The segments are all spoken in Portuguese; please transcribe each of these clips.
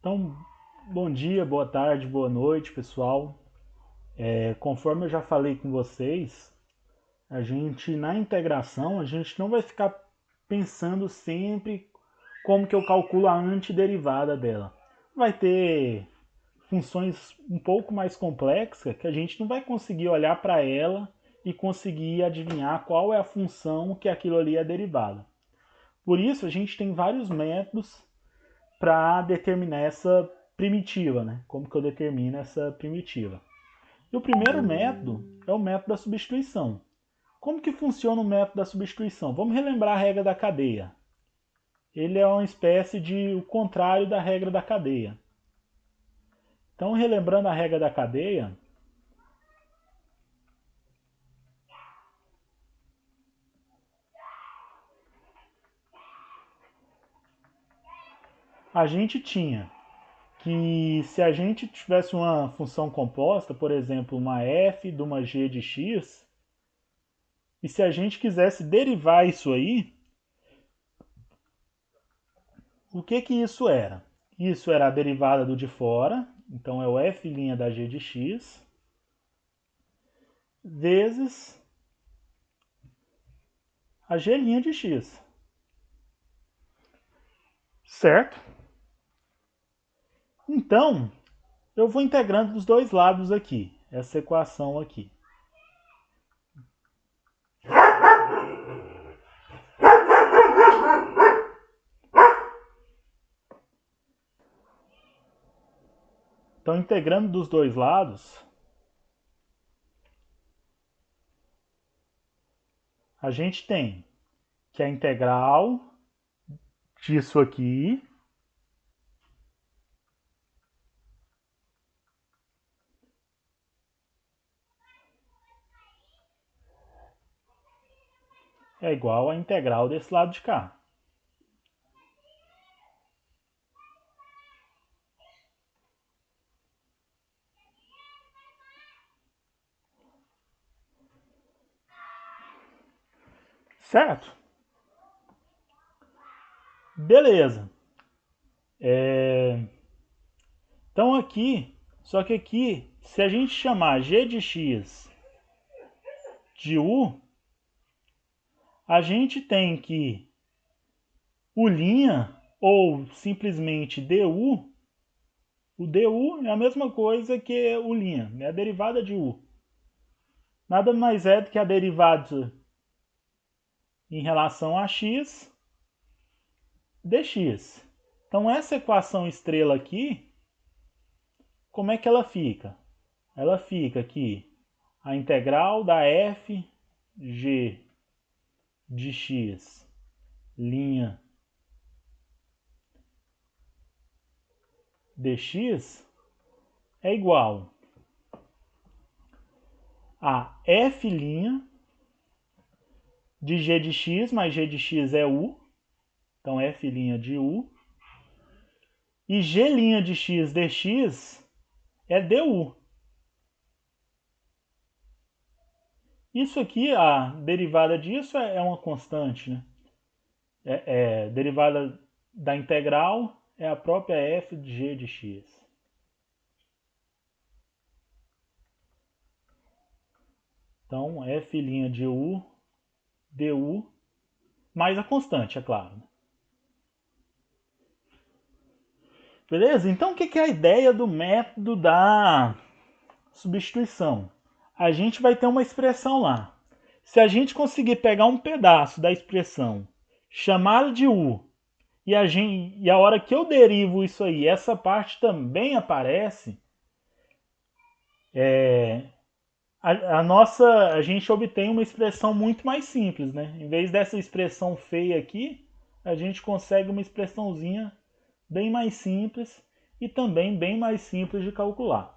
Então, bom dia, boa tarde, boa noite, pessoal. Conforme eu já falei com vocês, na integração, a gente não vai ficar pensando sempre como que eu calculo a antiderivada dela. Vai ter funções um pouco mais complexas que a gente não vai conseguir olhar para ela e conseguir adivinhar qual é a função que aquilo ali é derivada. Por isso, a gente tem vários métodos para determinar essa primitiva, né? Como que eu determino essa primitiva? E o primeiro método é o método da substituição. Como que funciona o método da substituição? Vamos relembrar a regra da cadeia. Ele é uma espécie de o contrário da regra da cadeia. Então, relembrando a regra da cadeia, a gente tinha que se a gente tivesse uma função composta, por exemplo, uma f de uma g de x, e se a gente quisesse derivar isso aí, o que que isso era? Isso era a derivada do de fora, então é o f' da g de x, vezes a g' de x. Certo? Então, eu vou integrando dos dois lados aqui, essa equação aqui. Então, integrando dos dois lados, a gente tem que a integral disso aqui é igual à integral desse lado de cá. Certo? Beleza. Então aqui, só que aqui, se a gente chamar g de x de u, a gente tem que u' ou simplesmente du, o du é a mesma coisa que u', é a derivada de u. Nada mais é do que a derivada em relação a x dx. Então essa equação estrela aqui, como é que ela fica? Ela fica aqui a integral da f g de x linha dx é igual a f' de g de x, mais g de x é u, então f' de u, e g' de x dx é du. Isso aqui, a derivada disso é uma constante, né? Derivada da integral é a própria f de g de x. Então, f' de u, du, mais a constante, é claro. Beleza? Então, o que é a ideia do método da substituição? A gente vai ter uma expressão lá. Se a gente conseguir pegar um pedaço da expressão, chamar de u, e a hora que eu derivo isso aí, essa parte também aparece, a gente obtém uma expressão muito mais simples, né? Em vez dessa expressão feia aqui, a gente consegue uma expressãozinha bem mais simples e também bem mais simples de calcular.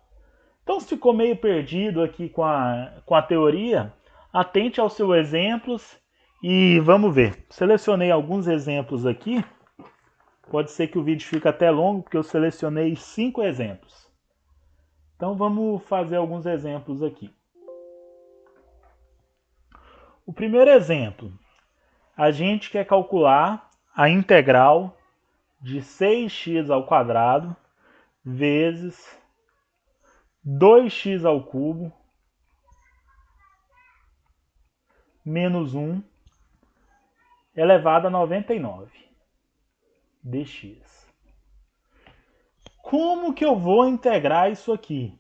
Então, se ficou meio perdido aqui com a teoria, atente aos seus exemplos e vamos ver. Selecionei alguns exemplos aqui. Pode ser que o vídeo fique até longo, porque eu selecionei 5 exemplos. Então, vamos fazer alguns exemplos aqui. O primeiro exemplo, a gente quer calcular a integral de 6x ao quadrado vezes 2x ao cubo menos 1 elevado a 99 dx. Como que eu vou integrar isso aqui?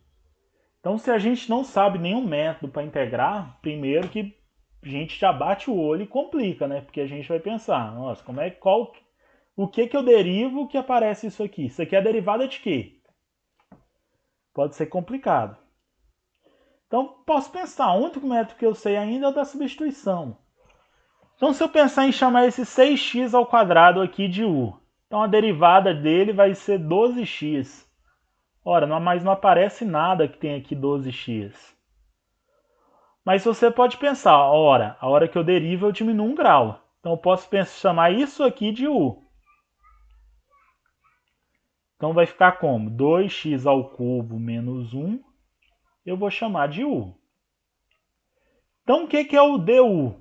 Então, se a gente não sabe nenhum método para integrar, primeiro que a gente já bate o olho e complica, né? Porque a gente vai pensar, nossa, o que eu derivo que aparece isso aqui? Isso aqui é a derivada de quê? Pode ser complicado. Então, posso pensar, o único método que eu sei ainda é o da substituição. Então, se eu pensar em chamar esse 6x ao quadrado aqui de u, então a derivada dele vai ser 12x. Ora, mas não aparece nada que tem aqui 12x. Mas você pode pensar, ora, a hora que eu derivo eu diminuo 1 grau. Então eu posso chamar isso aqui de u. Então vai ficar como? 2x ao cubo menos 1, eu vou chamar de u. Então o que é o du?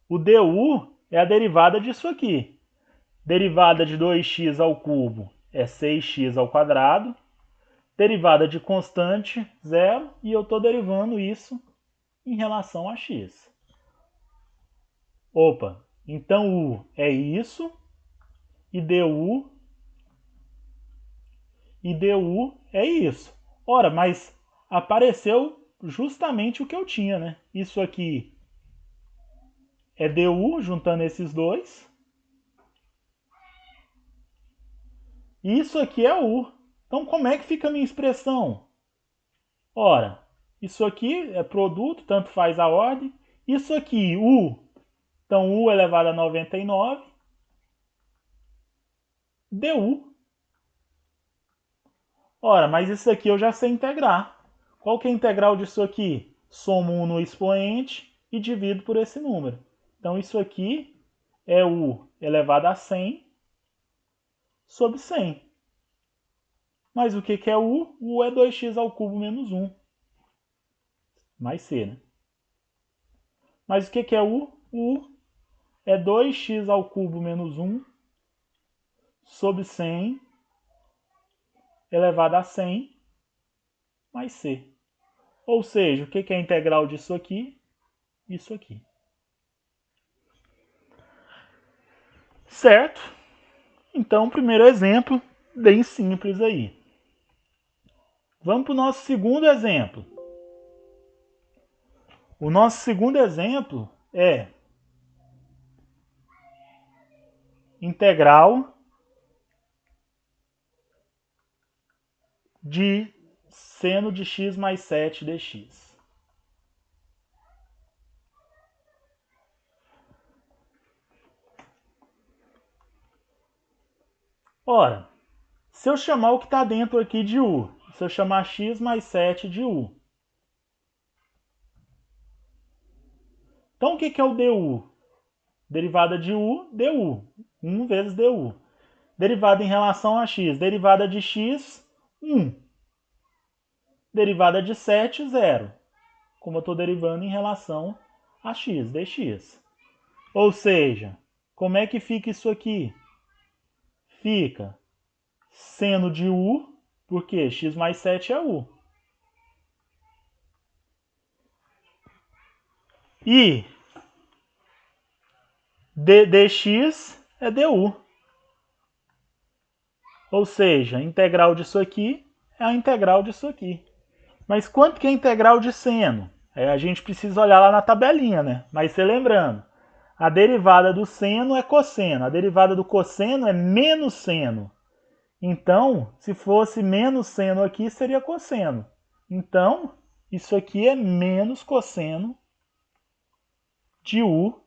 O du é a derivada disso aqui. Derivada de 2x ao cubo é 6x ao quadrado. Derivada de constante, 0. E eu estou derivando isso em relação a x. Opa, então u é isso. E du é isso. Ora, mas apareceu justamente o que eu tinha, né? Isso aqui é du, juntando esses dois. E isso aqui é u. Então, como é que fica a minha expressão? Ora, isso aqui é produto, tanto faz a ordem. Isso aqui, u. Então, u elevado a 99 du. Ora, mas isso aqui eu já sei integrar. Qual que é a integral disso aqui? Somo 1 no expoente e divido por esse número. Então, isso aqui é u elevado a 100 sobre 100. Mas o que é u? U é 2x ao cubo menos 1. Mais c, né? Mas o que é u? U é 2x ao cubo menos 1 sobre 100 elevado a 100 mais c. Ou seja, o que é a integral disso aqui? Isso aqui. Certo? Então, primeiro exemplo, bem simples aí. Vamos para o nosso segundo exemplo. O nosso segundo exemplo é integral de seno de x mais 7 dx. Ora, se eu chamar o que está dentro aqui de u, se eu chamar x mais 7 de u, então o que é o du? Derivada de u, du. 1 vezes du. Derivada em relação a x. Derivada de x, 1. Derivada de 7, 0. Como eu estou derivando em relação a x, dx. Ou seja, como é que fica isso aqui? Fica seno de u, porque x mais 7 é u. E dx é du. Ou seja, a integral disso aqui é a integral disso aqui. Mas quanto que é a integral de seno? A gente precisa olhar lá na tabelinha, né? Mas se lembrando, a derivada do seno é cosseno, a derivada do cosseno é menos seno. Então, se fosse menos seno aqui, seria cosseno. Então, isso aqui é menos cosseno de u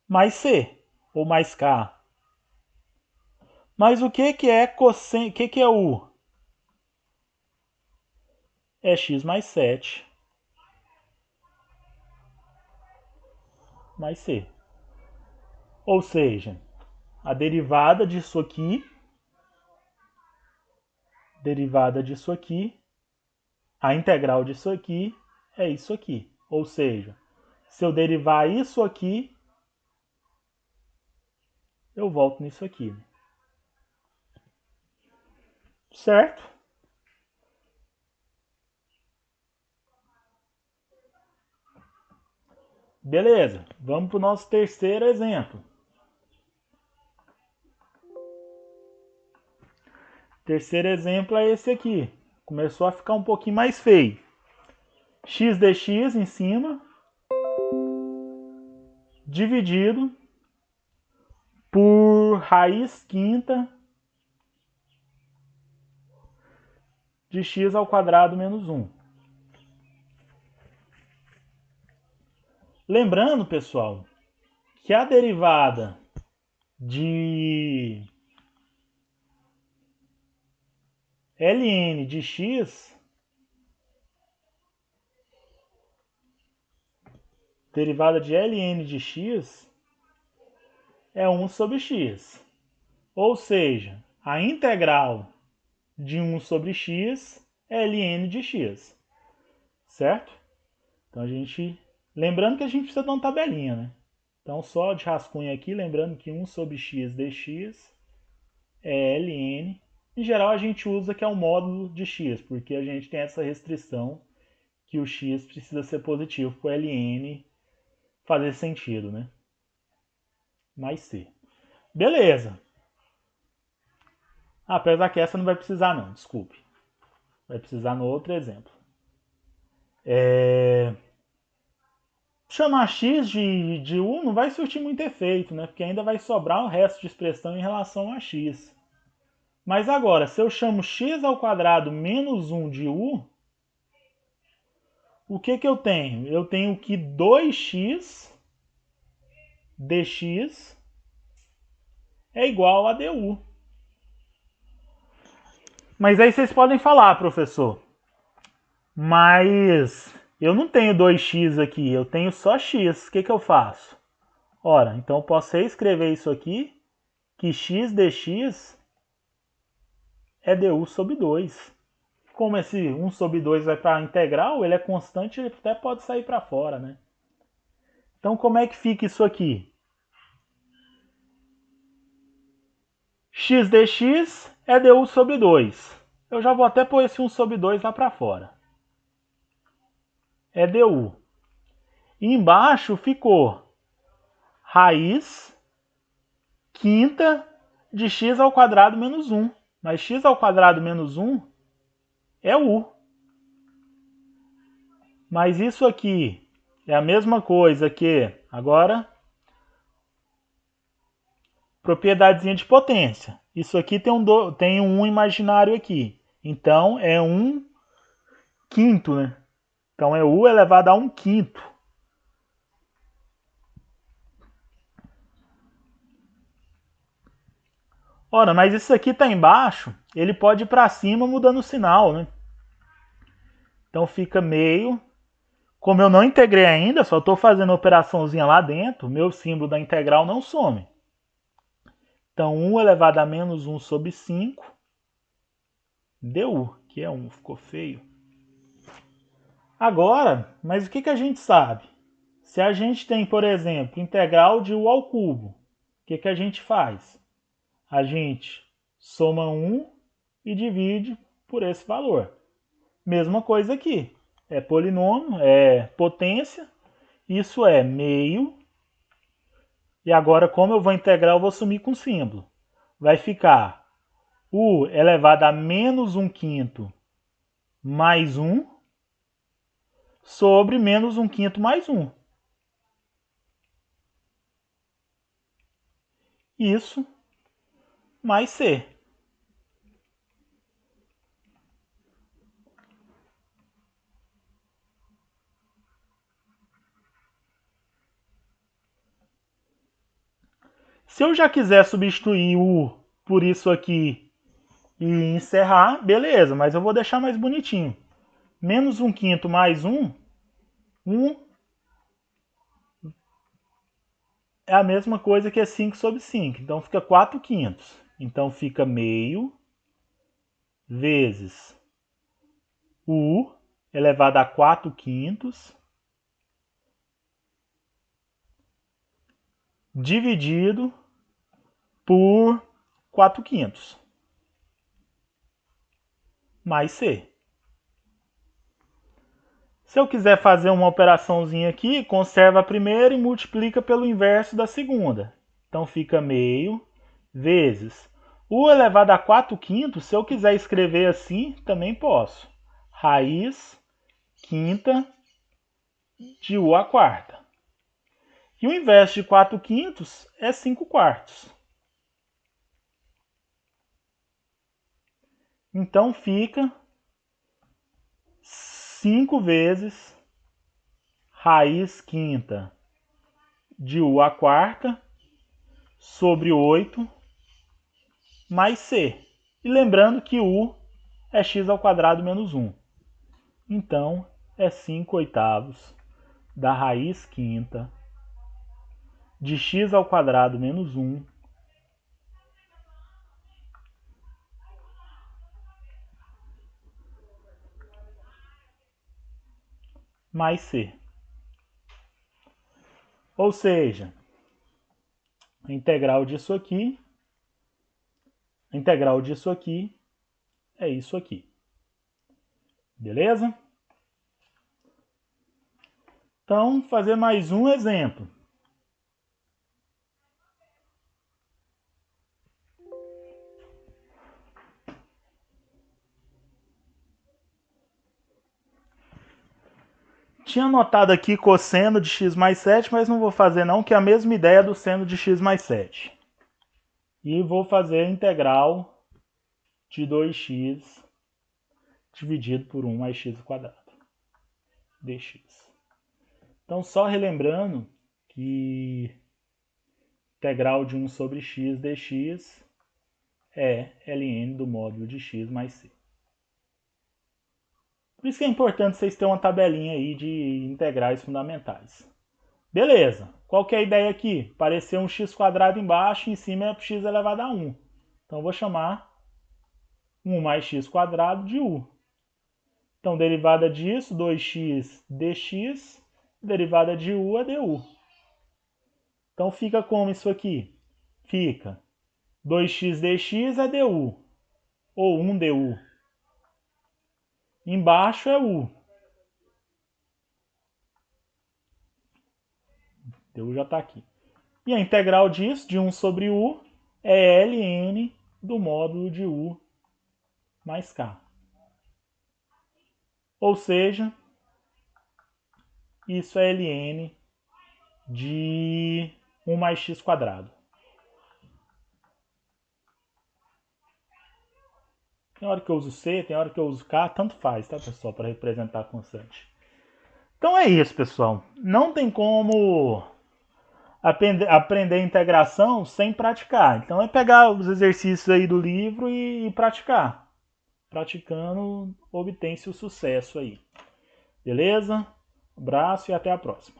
mais c, ou mais k. Mas o que é cosseno? O que é u? É x mais 7 mais c. Ou seja, a derivada disso aqui, a integral disso aqui é isso aqui. Ou seja, se eu derivar isso aqui, eu volto nisso aqui. certo? Beleza, vamos para o nosso terceiro exemplo. Terceiro exemplo é esse aqui. Começou a ficar um pouquinho mais feio. X dx em cima, dividido por raiz quinta de x ao quadrado menos 1. Lembrando, pessoal, que a derivada de ln de x, derivada de ln de x é 1 sobre x. Ou seja, a integral de 1 sobre x é ln de x. Certo? Então a gente... Lembrando que a gente precisa de uma tabelinha, né? Então só de rascunho aqui, lembrando que 1 sobre x dx é ln. Em geral a gente usa que é o módulo de x, porque a gente tem essa restrição que o x precisa ser positivo para o ln fazer sentido, né? Mais c. Beleza. Apesar que essa não vai precisar não, desculpe. Vai precisar no outro exemplo. Chamar x de u não vai surtir muito efeito, né? Porque ainda vai sobrar o resto de expressão em relação a x. Mas agora, se eu chamo x ao quadrado menos 1 de u, o que eu tenho? Eu tenho que 2x dx é igual a du. Mas aí vocês podem falar, professor, mas eu não tenho 2x aqui, eu tenho só x. O que eu faço? Ora, então eu posso reescrever isso aqui, que x dx é du sobre 2. Como esse 1 sobre 2 vai para a integral, ele é constante, ele até pode sair para fora, né? Então como é que fica isso aqui? X dx é du sobre 2. Eu já vou até pôr esse 1 sobre 2 lá para fora. É du. E embaixo ficou raiz quinta de x ao quadrado menos 1. Mas x ao quadrado menos 1 é u. Mas isso aqui é a mesma coisa que, agora, propriedadezinha de potência. Isso aqui tem um imaginário aqui. Então é 1 quinto, né? Então é u elevado a 1 quinto. Ora, mas isso aqui está embaixo, ele pode ir para cima mudando o sinal, né? Então fica meio. Como eu não integrei ainda, só estou fazendo a operaçãozinha lá dentro, meu símbolo da integral não some. Então 1 elevado a menos 1 sobre 5 du, que é 1, ficou feio. Agora, mas o que a gente sabe? Se a gente tem, por exemplo, integral de u ao cubo, o que a gente faz? A gente soma 1 e divide por esse valor. Mesma coisa aqui. É polinômio, é potência. Isso é meio. E agora, como eu vou integrar, eu vou sumir com símbolo. Vai ficar u elevado a menos 1 quinto mais 1 sobre menos 1 quinto mais 1. Isso mais c. Se eu já quiser substituir o por isso aqui e encerrar, beleza, mas eu vou deixar mais bonitinho. Menos 1 quinto mais 1, 1 é a mesma coisa que é 5 sobre 5. Então fica 4 quintos. Então fica meio vezes u elevado a 4 quintos dividido por 4 quintos. mais C. Se eu quiser fazer uma operaçãozinha aqui, conserva a primeira e multiplica pelo inverso da segunda. Então fica meio vezes u elevado a 4/5, se eu quiser escrever assim, também posso. Raiz quinta de u à quarta. E o inverso de 4/5 é 5/4. Então fica 5 vezes raiz quinta de u à quarta sobre 8 mais c. E lembrando que u é x ao quadrado menos 1. Então, é 5/8 da raiz quinta de x ao quadrado menos 1 mais c. Ou seja, a integral disso aqui é isso aqui. Beleza? Então, fazer mais um exemplo. Tinha anotado aqui cosseno de x mais 7, mas não vou fazer não, que é a mesma ideia do seno de x mais 7. E vou fazer a integral de 2x dividido por 1 mais x ao quadrado dx. Então, só relembrando que integral de 1 sobre x dx é ln do módulo de x mais c. Por isso que é importante vocês terem uma tabelinha aí de integrais fundamentais. Beleza. Qual que é a ideia aqui? Aparecer um x² embaixo e em cima é x elevado a 1. Então eu vou chamar 1 mais x² de u. Então derivada disso, 2x dx, derivada de u é du. Então fica como isso aqui? Fica 2x dx é du, ou 1 du. Embaixo é u. Du já está aqui. E a integral disso, de 1 sobre u, é ln do módulo de u mais k. Ou seja, isso é ln de 1 mais x². Tem hora que eu uso c, tem hora que eu uso k, tanto faz, tá, pessoal, para representar a constante. Então é isso, pessoal. Não tem como aprender integração sem praticar. Então é pegar os exercícios aí do livro e praticar. Praticando, obtém-se o sucesso aí. Beleza? Abraço e até a próxima.